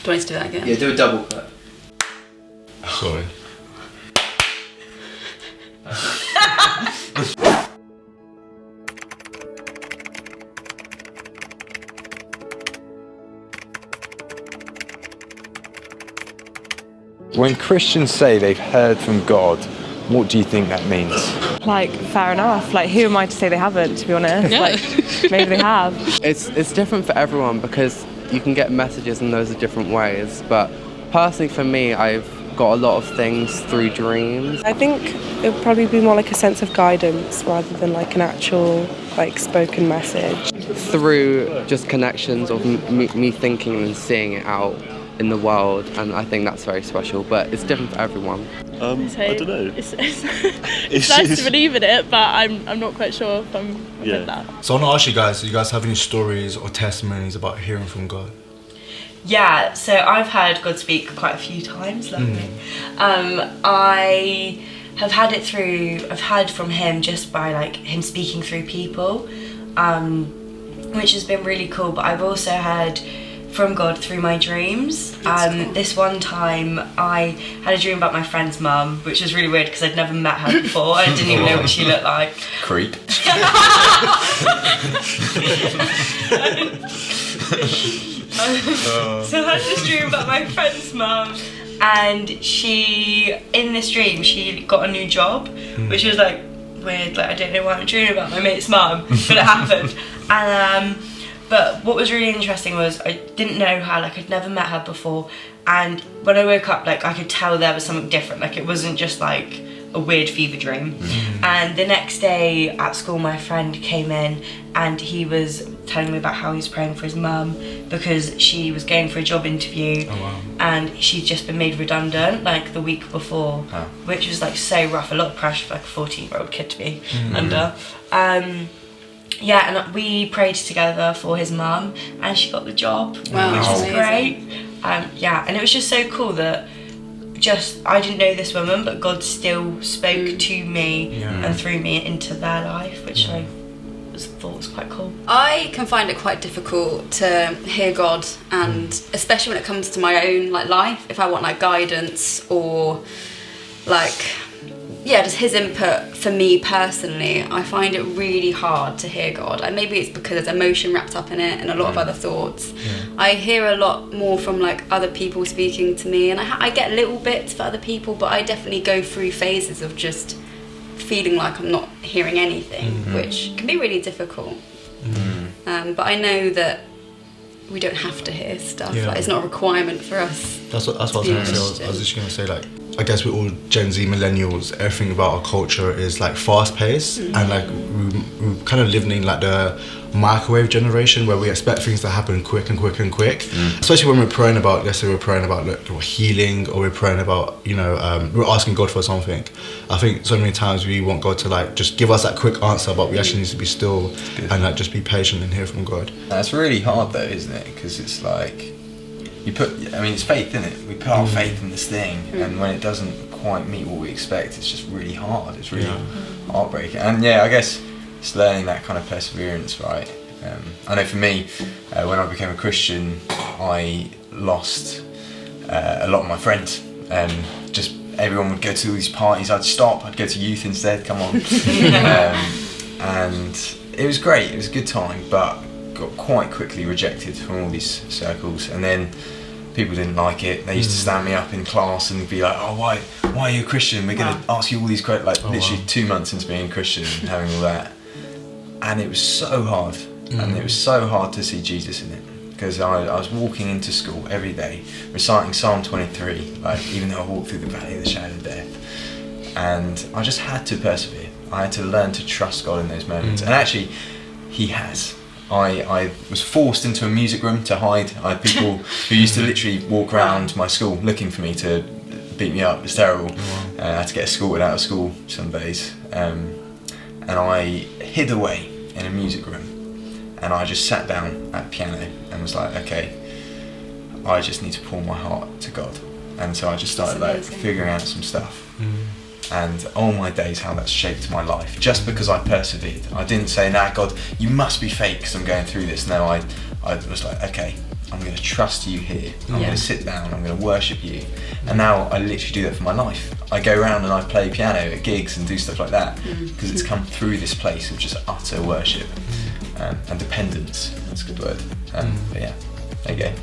Do I need to do that again? Yeah, do a double clap. Sorry. When Christians say they've heard from God, what do you think that means? Like, fair enough. Like, who am I to say they haven't, to be honest? Yeah. Like, maybe they have. It's different for everyone because you can get messages in those different ways. But personally for me, I've got a lot of things through dreams. I think it would probably be more like a sense of guidance rather than like an actual like spoken message. Through just connections of me thinking and seeing it out in the world, and I think that's very special, but it's different for everyone. I don't know. It's nice to believe in it, but I'm not quite sure if I'm with that. So I want to ask you guys, do you guys have any stories or testimonies about hearing from God? Yeah, so I've heard God speak quite a few times, luckily. I have had it through, I've heard from him just by like him speaking through people, which has been really cool, but I've also heard from God through my dreams. Cool. This one time I had a dream about my friend's mum, which was really weird because I'd never met her before. I didn't even know what she looked like. Creep. So I had this dream about my friend's mum, and she, in this dream, she got a new job, which was like weird, like I don't know why I'm dreaming about my mate's mum, but it happened. And but what was really interesting was I didn't know her, like I'd never met her before, and when I woke up, like I could tell there was something different, like it wasn't just like a weird fever dream. And the next day at school, my friend came in and he was telling me about how he was praying for his mum because she was going for a job interview. And she'd just been made redundant like the week before, which was like so rough, a lot of pressure for like a 14-year-old kid to be under. Yeah, and we prayed together for his mum and she got the job, which was great. Yeah, and it was just so cool that I didn't know this woman, but God still spoke to me and through me into their life, which I thought was quite cool. I can find it quite difficult to hear God, and especially when it comes to my own like life, if I want like guidance or like just his input for me personally, I find it really hard to hear God. And maybe it's because there's emotion wrapped up in it and a lot of other thoughts. I hear a lot more from like other people speaking to me, and I get little bits for other people, but I definitely go through phases of just feeling like I'm not hearing anything, which can be really difficult. But I know that we don't have to hear stuff. Like, it's not a requirement for us. That's what I was going to say. I was just going to say, like, I guess we're all Gen Z millennials. Everything about our culture is like fast paced, and like we're kind of living in like the microwave generation where we expect things to happen quick and quick and quick. Especially when we're praying about, let's say we're praying about like, healing, or we're praying about, we're asking God for something. I think so many times we want God to like just give us that quick answer, but we actually need to be still and like just be patient and hear from God. That's really hard though, isn't it? Because it's like it's faith, isn't it? We put our faith in this thing, and when it doesn't quite meet what we expect, it's just really hard. It's really heartbreaking. And I guess it's learning that kind of perseverance, right? I know for me, when I became a Christian, I lost a lot of my friends. Just everyone would go to all these parties, I'd stop, I'd go to youth instead, come on. And it was great, it was a good time, but got quite quickly rejected from all these circles, and then people didn't like it. They used to stand me up in class and be like, "Oh, why are you a Christian? We're going to ask you all these questions." Like literally 2 months into being a Christian and having all that, and it was so hard, and it was so hard to see Jesus in it, because I was walking into school every day reciting Psalm 23, like even though I walked through the valley of the shadow of death, and I just had to persevere. I had to learn to trust God in those moments, and actually, He has. I was forced into a music room to hide. I had people who used to literally walk around my school looking for me to beat me up. It's terrible. I had to get escorted out of school some days. And I hid away in a music room, and I just sat down at the piano and was like, okay, I just need to pour my heart to God. And so I just started like figuring out some stuff. And all my days, how that's shaped my life, just because I persevered. I didn't say, "Nah, God, you must be fake because I'm going through this." No, I was like, okay, I'm going to trust you here. I'm going to sit down. I'm going to worship you. And now I literally do that for my life. I go around and I play piano at gigs and do stuff like that because it's come through this place of just utter worship and dependence. That's a good word. But yeah, there you go.